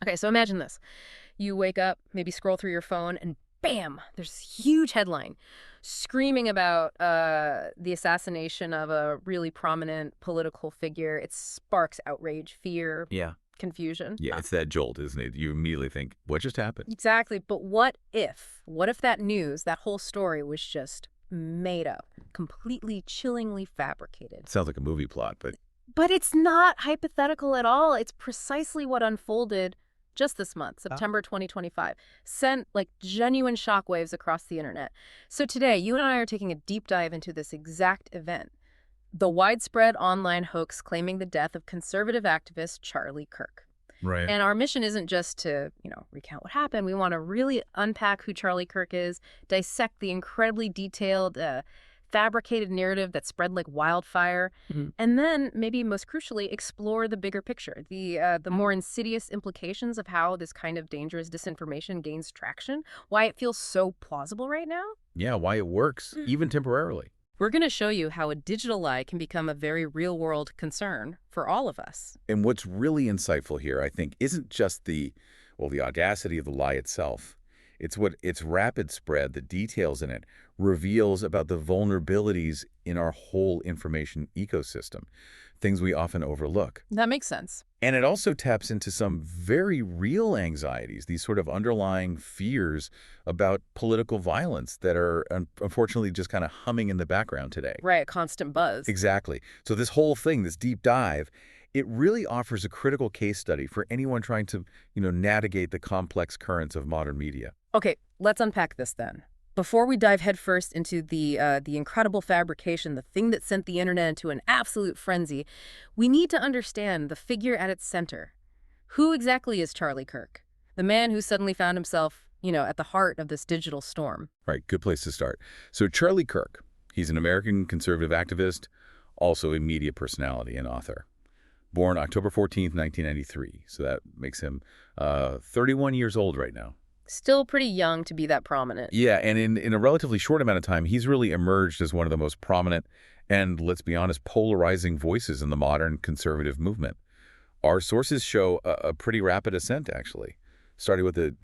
Okay, so imagine this. You wake up, maybe scroll through your phone, and bam, there's this huge headline screaming about the assassination of a really prominent political figure. It sparks outrage, fear, Yeah. confusion. Yeah, it's that jolt, isn't it? You immediately think, what just happened? Exactly. But what if? What if that news, that whole story was just made up, completely chillingly fabricated? Sounds like a movie plot, but But it's not hypothetical at all. It's precisely what unfolded just this month, September 2025, sent like genuine shockwaves across the internet. So today, you and I are taking a deep dive into this exact event, the widespread online hoax claiming the death of conservative activist Charlie Kirk. right. And our mission isn't just to, recount what happened. We want to really unpack who Charlie Kirk is, dissect the incredibly detailed, fabricated narrative that spread like wildfire, and then, maybe most crucially, explore the bigger picture, the more insidious implications of how this kind of dangerous disinformation gains traction, why it feels so plausible right now. Yeah, why it works, even temporarily. We're going to show you how a digital lie can become a very real-world concern for all of us. And what's really insightful here, I think, isn't just the audacity of the lie itself. It's what its rapid spread, the details in it, reveals about the vulnerabilities in our whole information ecosystem, things we often overlook. That makes sense. And it also taps into some very real anxieties, these sort of underlying fears about political violence that are unfortunately just kind of humming in the background today. Right, constant buzz. Exactly. So this whole thing, this deep dive, it really offers a critical case study for anyone trying to, navigate the complex currents of modern media. Okay, let's unpack this then. Before we dive headfirst into the incredible fabrication, the thing that sent the internet into an absolute frenzy, we need to understand the figure at its center. Who exactly is Charlie Kirk? The man who suddenly found himself, at the heart of this digital storm. Right, good place to start. So Charlie Kirk, he's an American conservative activist, also a media personality and author. Born October 14th, 1993, so that makes him 31 years old right now. Still pretty young to be that prominent. Yeah, and in a relatively short amount of time, he's really emerged as one of the most prominent and, let's be honest, polarizing voices in the modern conservative movement. Our sources show a pretty rapid ascent, actually, starting with a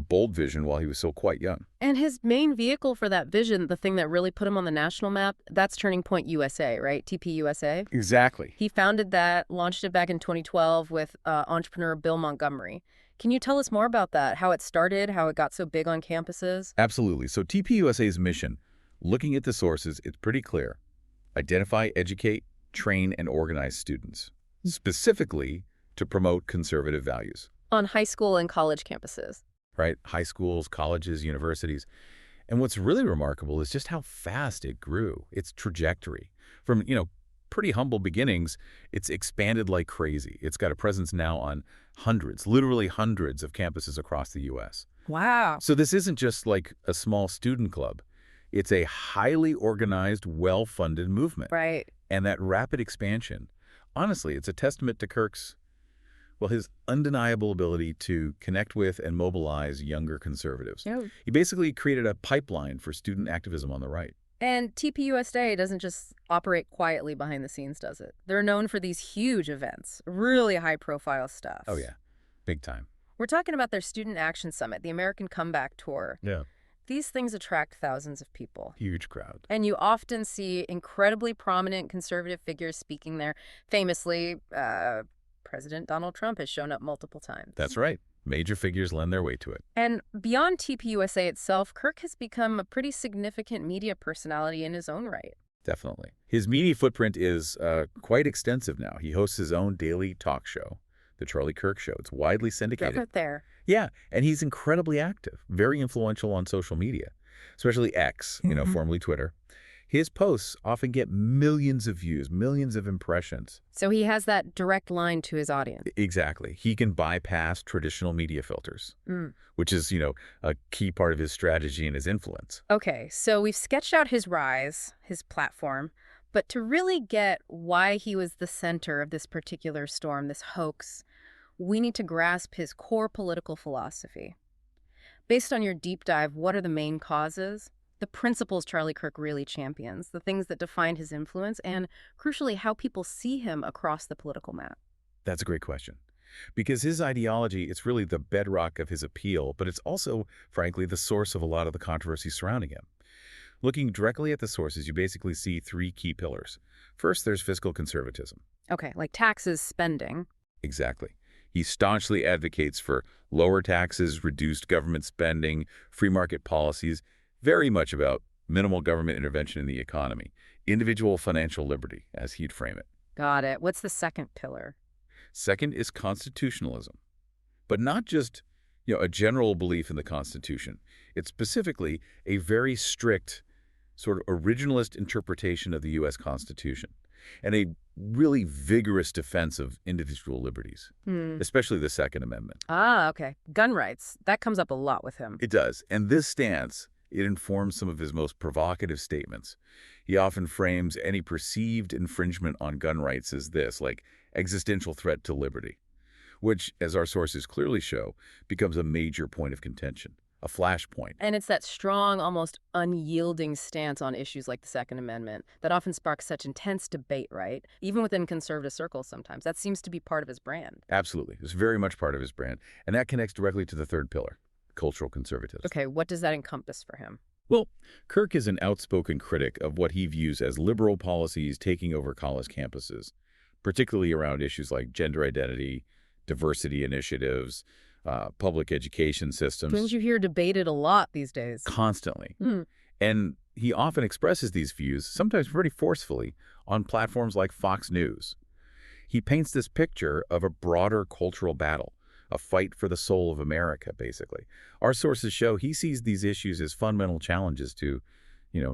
bold vision while he was still quite young. And his main vehicle for that vision, the thing that really put him on the national map, that's Turning Point USA, right? TPUSA. Exactly. He founded that, launched it back in 2012 with entrepreneur Bill Montgomery. Can you tell us more about that, how it started, how it got so big on campuses? Absolutely. So TPUSA's mission, looking at the sources, it's pretty clear. Identify, educate, train, and organize students, specifically to promote conservative values. On high school and college campuses. Right? High schools, colleges, universities. And what's really remarkable is just how fast it grew, its trajectory. From, pretty humble beginnings, it's expanded like crazy. It's got a presence now on hundreds, literally hundreds of campuses across the U.S. Wow. So this isn't just like a small student club. It's a highly organized, well-funded movement. Right. And that rapid expansion, honestly, it's a testament to Kirk's, his undeniable ability to connect with and mobilize younger conservatives. Yeah. He basically created a pipeline for student activism on the right. And TPUSA doesn't just operate quietly behind the scenes, does it? They're known for these huge events, really high-profile stuff. Oh, yeah. Big time. We're talking about their Student Action Summit, the American Comeback Tour. Yeah. These things attract thousands of people. Huge crowd. And you often see incredibly prominent conservative figures speaking there. Famously, President Donald Trump has shown up multiple times. That's right. Major figures lend their way to it. And beyond TPUSA itself, Kirk has become a pretty significant media personality in his own right. Definitely. His media footprint is quite extensive now. He hosts his own daily talk show, The Charlie Kirk Show. It's widely syndicated. Right there. Yeah, and he's incredibly active, very influential on social media, especially X, formerly Twitter. His posts often get millions of views, millions of impressions. So he has that direct line to his audience. Exactly. He can bypass traditional media filters, which is, a key part of his strategy and his influence. Okay, so we've sketched out his rise, his platform, but to really get why he was the center of this particular storm, this hoax, we need to grasp his core political philosophy. Based on your deep dive, what are the main causes? The principles Charlie Kirk really champions, the things that define his influence, and crucially, how people see him across the political map. That's a great question. Because his ideology, it's really the bedrock of his appeal, but it's also, frankly, the source of a lot of the controversy surrounding him. Looking directly at the sources, you basically see three key pillars. First, there's fiscal conservatism. Okay, like taxes, spending. Exactly. He staunchly advocates for lower taxes, reduced government spending, free market policies, very much about minimal government intervention in the economy, individual financial liberty, as he'd frame it. Got it. What's the second pillar? Second is constitutionalism, but not just a general belief in the Constitution. It's specifically a very strict sort of originalist interpretation of the U.S. Constitution and a really vigorous defense of individual liberties, especially the Second Amendment. Ah, okay. Gun rights. That comes up a lot with him. It does. And this stance, it informs some of his most provocative statements. He often frames any perceived infringement on gun rights as this, like existential threat to liberty, which, as our sources clearly show, becomes a major point of contention, a flashpoint. And it's that strong, almost unyielding stance on issues like the Second Amendment that often sparks such intense debate, right? Even within conservative circles sometimes. That seems to be part of his brand. Absolutely. It's very much part of his brand. And that connects directly to the third pillar, cultural conservatism. Okay, what does that encompass for him? Well, Kirk is an outspoken critic of what he views as liberal policies taking over college campuses, particularly around issues like gender identity, diversity initiatives, public education systems. Don't you hear debated a lot these days? Constantly. And he often expresses these views, sometimes pretty forcefully, on platforms like Fox News. He paints this picture of a broader cultural battle, a fight for the soul of America, basically. Our sources show he sees these issues as fundamental challenges to,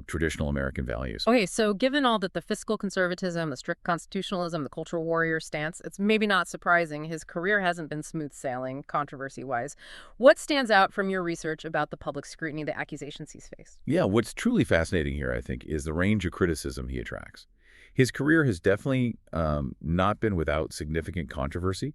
traditional American values. Okay, so given all that the fiscal conservatism, the strict constitutionalism, the cultural warrior stance, it's maybe not surprising his career hasn't been smooth sailing, controversy-wise. What stands out from your research about the public scrutiny, the accusations he's faced? Yeah, what's truly fascinating here, I think, is the range of criticism he attracts. His career has definitely not been without significant controversy.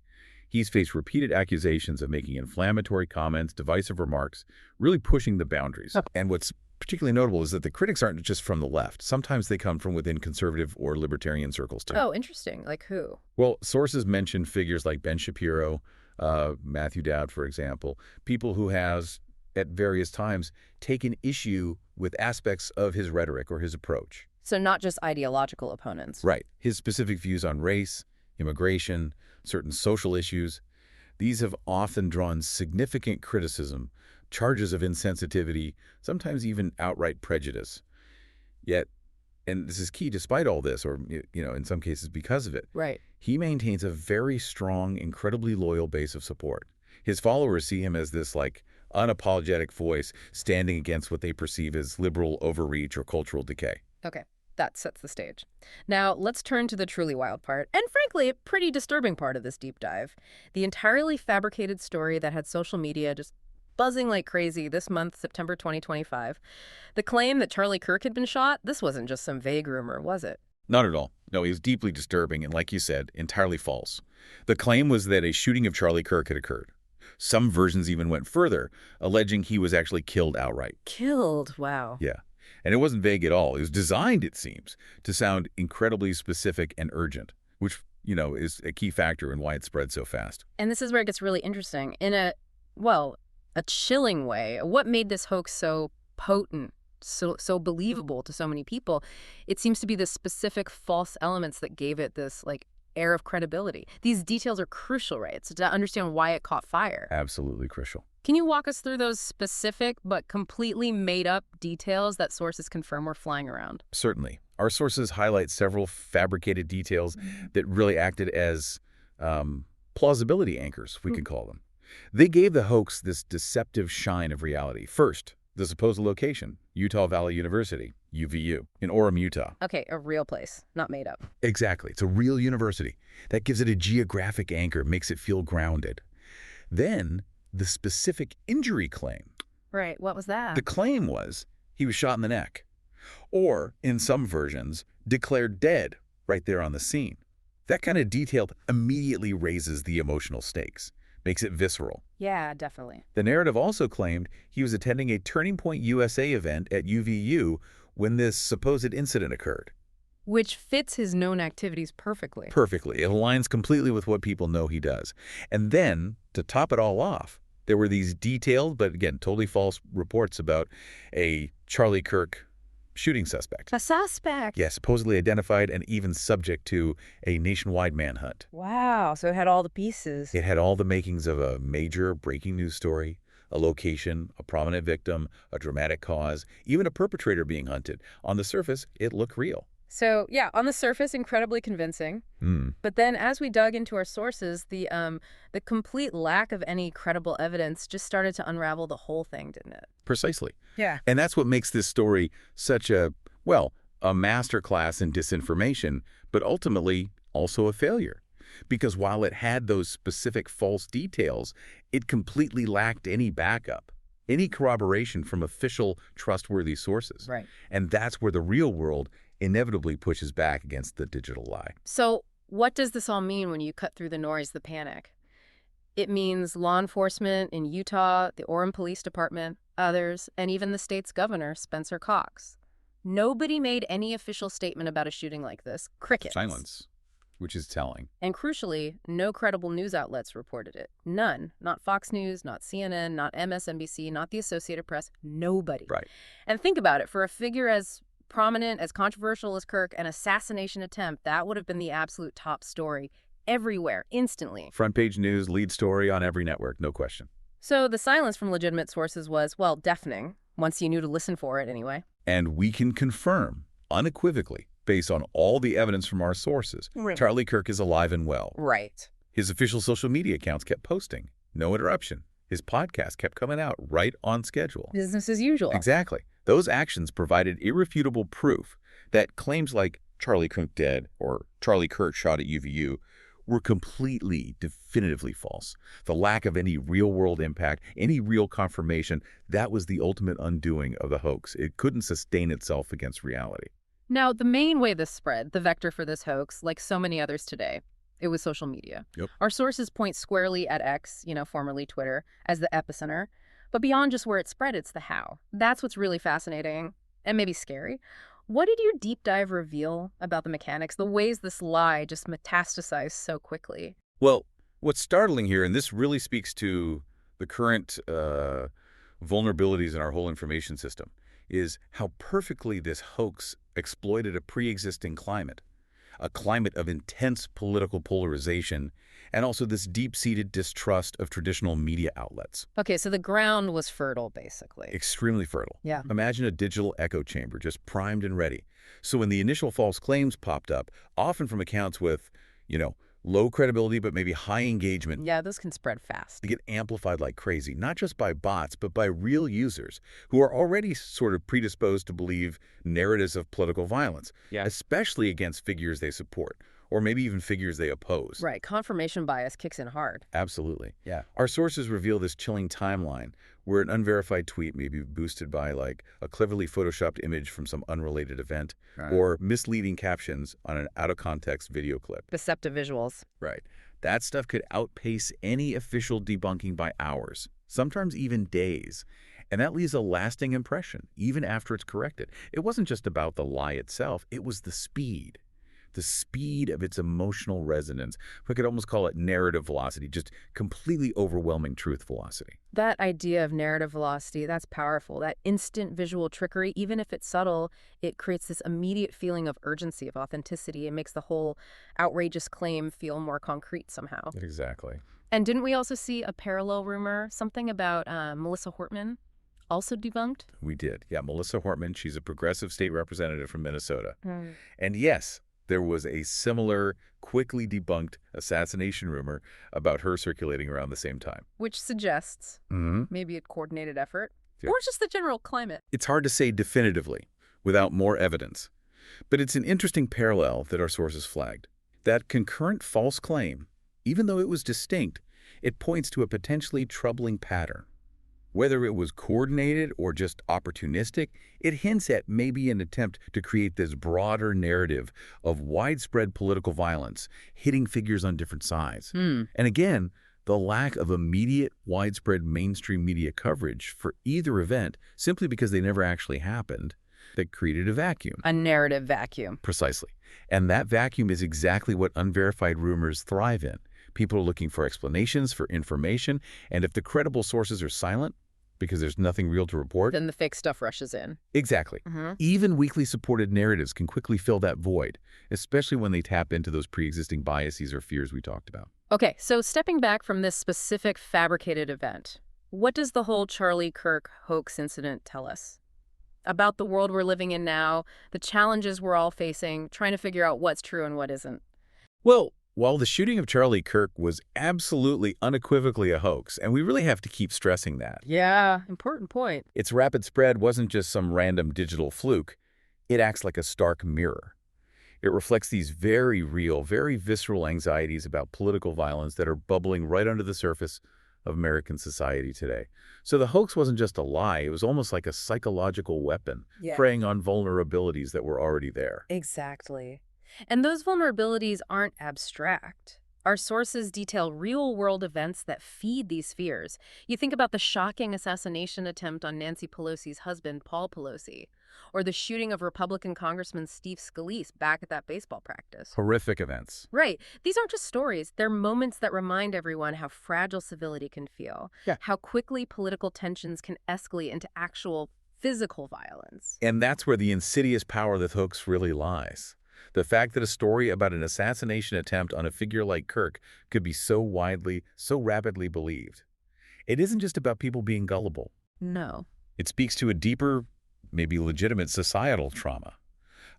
He's faced repeated accusations of making inflammatory comments, divisive remarks, really pushing the boundaries. Okay. And what's particularly notable is that the critics aren't just from the left. Sometimes they come from within conservative or libertarian circles, too. Oh, interesting. Like who? Well, sources mention figures like Ben Shapiro, Matthew Dowd, for example, people who has, at various times, taken issue with aspects of his rhetoric or his approach. So not just ideological opponents. Right. His specific views on race, immigration, certain social issues, these have often drawn significant criticism, charges of insensitivity, sometimes even outright prejudice. Yet, and this is key, despite all this, or, in some cases because of it, Right. he maintains a very strong, incredibly loyal base of support. His followers see him as this, unapologetic voice standing against what they perceive as liberal overreach or cultural decay. Okay. That sets the stage. Now, let's turn to the truly wild part, and frankly, a pretty disturbing part of this deep dive. The entirely fabricated story that had social media just buzzing like crazy this month, September 2025. The claim that Charlie Kirk had been shot, this wasn't just some vague rumor, was it? Not at all. No, it was deeply disturbing and, like you said, entirely false. The claim was that a shooting of Charlie Kirk had occurred. Some versions even went further, alleging he was actually killed outright. Killed? Wow. Yeah. And it wasn't vague at all. It was designed, it seems, to sound incredibly specific and urgent, which, is a key factor in why it spread so fast. And this is where it gets really interesting. In a chilling way, what made this hoax so potent, so believable to so many people? It seems to be the specific false elements that gave it this, air of credibility. These details are crucial, right? So to understand why it caught fire. Absolutely crucial. Can you walk us through those specific but completely made-up details that sources confirm were flying around? Certainly. Our sources highlight several fabricated details that really acted as plausibility anchors, we can call them. They gave the hoax this deceptive shine of reality. First, the supposed location, Utah Valley University, UVU, in Orem, Utah. Okay, a real place, not made up. Exactly. It's a real university. That gives it a geographic anchor, makes it feel grounded. Then, the specific injury claim. Right, what was that? The claim was he was shot in the neck. Or, in some versions, declared dead right there on the scene. That kind of detail immediately raises the emotional stakes, makes it visceral. Yeah, definitely. The narrative also claimed he was attending a Turning Point USA event at UVU when this supposed incident occurred. Which fits his known activities perfectly. Perfectly. It aligns completely with what people know he does. And then, to top it all off, there were these detailed, but again, totally false reports about a Charlie Kirk shooting suspect. A suspect? Yes, supposedly identified and even subject to a nationwide manhunt. Wow, so it had all the pieces. It had all the makings of a major breaking news story, a location, a prominent victim, a dramatic cause, even a perpetrator being hunted. On the surface, it looked real. So, yeah, on the surface, incredibly convincing. But then as we dug into our sources, the complete lack of any credible evidence just started to unravel the whole thing, didn't it? Precisely. Yeah. And that's what makes this story such a, well, a masterclass in disinformation, but ultimately also a failure. Because while it had those specific false details, it completely lacked any backup, any corroboration from official, trustworthy sources. Right. And that's where the real world inevitably pushes back against the digital lie. So what does this all mean when you cut through the noise, the panic? It means law enforcement in Utah, the Orem Police Department, others, and even the state's governor, Spencer Cox. Nobody made any official statement about a shooting like this. Crickets. Silence, which is telling. And crucially, no credible news outlets reported it. None. Not Fox News, not CNN, not MSNBC, not the Associated Press. Nobody. Right. And think about it. For a figure as prominent, as controversial as Kirk, an assassination attempt, that would have been the absolute top story everywhere, instantly. Front page news, lead story on every network, no question. So the silence from legitimate sources was, well, deafening, once you knew to listen for it anyway. And we can confirm, unequivocally, based on all the evidence from our sources, Charlie Kirk is alive and well. Right. His official social media accounts kept posting. No interruption. His podcast kept coming out right on schedule. Business as usual. Exactly. Those actions provided irrefutable proof that claims like Charlie Kirk dead or Charlie Kirk shot at UVU were completely, definitively false. The lack of any real-world impact, any real confirmation, that was the ultimate undoing of the hoax. It couldn't sustain itself against reality. Now, the main way this spread, the vector for this hoax, like so many others today, it was social media. Yep. Our sources point squarely at X, formerly Twitter, as the epicenter. But beyond just where it spread, it's the how. That's what's really fascinating and maybe scary. What did your deep dive reveal about the mechanics, the ways this lie just metastasized so quickly? Well, what's startling here, and this really speaks to the current vulnerabilities in our whole information system, is how perfectly this hoax exploited a pre-existing climate, a climate of intense political polarization, and also this deep-seated distrust of traditional media outlets. Okay, so the ground was fertile, basically. Extremely fertile. Yeah. Imagine a digital echo chamber just primed and ready. So when the initial false claims popped up, often from accounts with, low credibility but maybe high engagement, Yeah, those can spread fast. they get amplified like crazy, not just by bots, but by real users who are already sort of predisposed to believe narratives of political violence, especially against figures they support, or maybe even figures they oppose. Right, confirmation bias kicks in hard. Absolutely. Yeah. Our sources reveal this chilling timeline where an unverified tweet may be boosted by like a cleverly photoshopped image from some unrelated event or misleading captions on an out-of-context video clip. Deceptive visuals. Right. That stuff could outpace any official debunking by hours, sometimes even days. And that leaves a lasting impression, even after it's corrected. It wasn't just about the lie itself. It was the speed of its emotional resonance. We could almost call it narrative velocity, just completely overwhelming truth velocity. That idea of narrative velocity, that's powerful. That instant visual trickery, even if it's subtle, it creates this immediate feeling of urgency, of authenticity. It makes the whole outrageous claim feel more concrete somehow. Exactly. And didn't we also see a parallel rumor, something about Melissa Hortman, also debunked? We did. Yeah, Melissa Hortman, she's a progressive state representative from Minnesota. Mm. And yes, there was a similar, quickly debunked assassination rumor about her circulating around the same time. Which suggests maybe a coordinated effort, Yeah. or just the general climate. It's hard to say definitively without more evidence, but it's an interesting parallel that our sources flagged. That concurrent false claim, even though it was distinct, it points to a potentially troubling pattern. Whether it was coordinated or just opportunistic, it hints at maybe an attempt to create this broader narrative of widespread political violence, hitting figures on different sides. And again, the lack of immediate, widespread mainstream media coverage for either event, simply because they never actually happened, that created a vacuum. A narrative vacuum. Precisely. And that vacuum is exactly what unverified rumors thrive in. People are looking for explanations, for information, and if the credible sources are silent, because there's nothing real to report, Then the fake stuff rushes in. exactly. Even weakly supported narratives can quickly fill that void, especially when they tap into those pre-existing biases or fears we talked about. Okay, so stepping back from this specific fabricated event, what does the whole Charlie Kirk hoax incident tell us? About the world we're living in now, the challenges we're all facing, trying to figure out what's true and what isn't. Well, while the shooting of Charlie Kirk was absolutely unequivocally a hoax, and we really have to keep stressing that, Yeah, important point. its rapid spread wasn't just some random digital fluke. It acts like a stark mirror. It reflects these very real, very visceral anxieties about political violence that are bubbling right under the surface of American society today. So the hoax wasn't just a lie, it was almost like a psychological weapon, preying on vulnerabilities that were already there. Exactly. And those vulnerabilities aren't abstract. Our sources detail real-world events that feed these fears. You think about the shocking assassination attempt on Nancy Pelosi's husband, Paul Pelosi, or the shooting of Republican Congressman Steve Scalise back at that baseball practice. Horrific events. Right. These aren't just stories. They're moments that remind everyone how fragile civility can feel, how quickly political tensions can escalate into actual physical violence. And that's where the insidious power of the hoax really lies. The fact that a story about an assassination attempt on a figure like Kirk could be so widely, so rapidly believed. It isn't just about people being gullible. No. It speaks to a deeper, maybe legitimate societal trauma,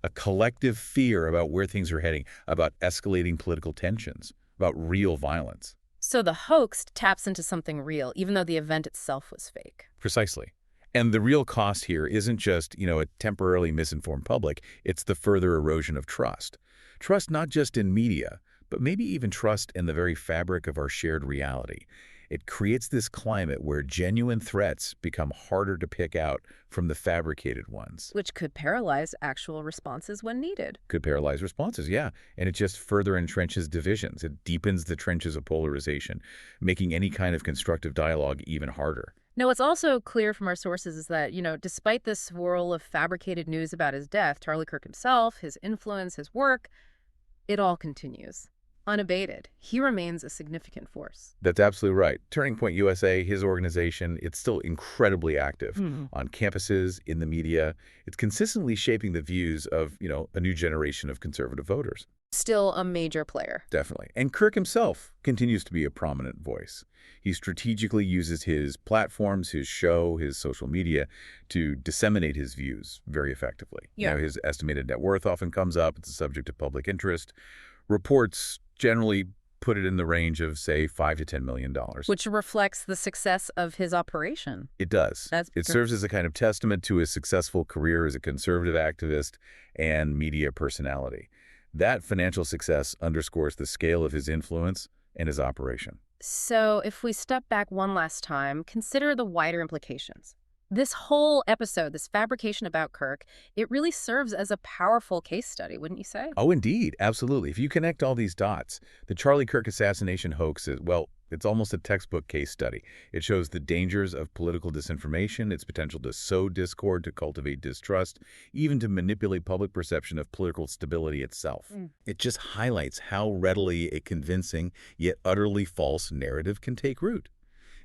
a collective fear about where things are heading, about escalating political tensions, about real violence. So the hoax taps into something real, even though the event itself was fake. Precisely. And the real cost here isn't just, a temporarily misinformed public. It's the further erosion of trust. Trust not just in media, but maybe even trust in the very fabric of our shared reality. It creates this climate where genuine threats become harder to pick out from the fabricated ones. Which could paralyze actual responses when needed. Could paralyze responses, yeah. And it just further entrenches divisions. It deepens the trenches of polarization, making any kind of constructive dialogue even harder. Now, what's also clear from our sources is that, despite this swirl of fabricated news about his death, Charlie Kirk himself, his influence, his work, it all continues. Unabated. He remains a significant force. That's absolutely right. Turning Point USA, his organization, it's still incredibly active on campuses, in the media. It's consistently shaping the views of, a new generation of conservative voters. Still a major player. Definitely. And Kirk himself continues to be a prominent voice. He strategically uses his platforms, his show, his social media to disseminate his views very effectively. Yeah. His estimated net worth often comes up. It's a subject of public interest. Reports generally put it in the range of, say, $5 to $10 million. Which reflects the success of his operation. It does. It serves as a kind of testament to his successful career as a conservative activist and media personality. That financial success underscores the scale of his influence and his operation. So if we step back one last time, consider the wider implications. This whole episode, this fabrication about Kirk, it really serves as a powerful case study, wouldn't you say? Oh, indeed. Absolutely. If you connect all these dots, the Charlie Kirk assassination hoax is, well, it's almost a textbook case study. It shows the dangers of political disinformation, its potential to sow discord, to cultivate distrust, even to manipulate public perception of political stability itself. It just highlights how readily a convincing yet utterly false narrative can take root,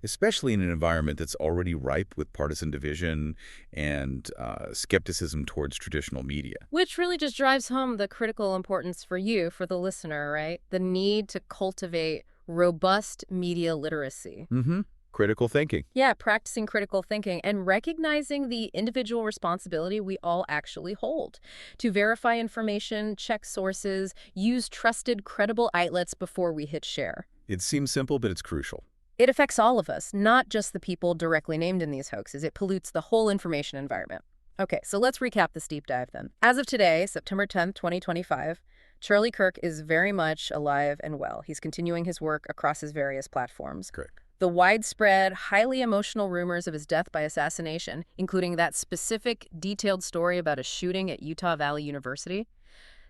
especially in an environment that's already ripe with partisan division and skepticism towards traditional media. Which really just drives home the critical importance for you, for the listener, right? The need to cultivate robust media literacy. Critical thinking. Yeah, practicing critical thinking and recognizing the individual responsibility we all actually hold to verify information, check sources, use trusted, credible outlets before we hit share. It seems simple, but it's crucial. It affects all of us, not just the people directly named in these hoaxes. It pollutes the whole information environment. Okay, so let's recap this deep dive then. As of today, September 10th, 2025, Charlie Kirk is very much alive and well. He's continuing his work across his various platforms. Correct. The widespread, highly emotional rumors of his death by assassination, including that specific, detailed story about a shooting at Utah Valley University,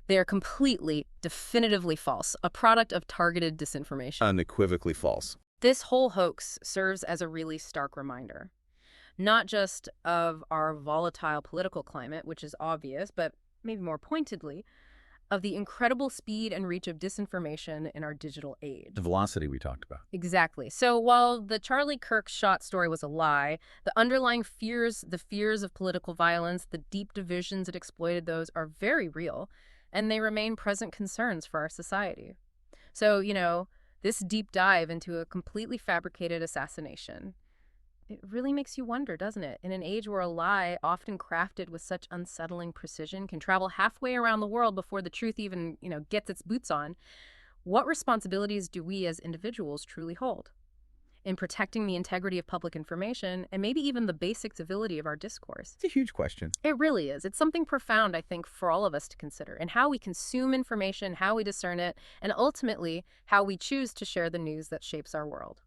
they are completely, definitively false, a product of targeted disinformation. Unequivocally false. This whole hoax serves as a really stark reminder. not just of our volatile political climate, which is obvious, but maybe more pointedly, of the incredible speed and reach of disinformation in our digital age. The velocity we talked about. Exactly. So while the Charlie Kirk shot story was a lie, the underlying fears, the fears of political violence, the deep divisions that exploited those are very real, and they remain present concerns for our society. So, this deep dive into a completely fabricated assassination, it really makes you wonder, doesn't it? In an age where a lie, often crafted with such unsettling precision, can travel halfway around the world before the truth even, gets its boots on, what responsibilities do we as individuals truly hold in protecting the integrity of public information and maybe even the basic civility of our discourse? It's a huge question. It really is. It's something profound, I think, for all of us to consider, and how we consume information, how we discern it, and ultimately how we choose to share the news that shapes our world.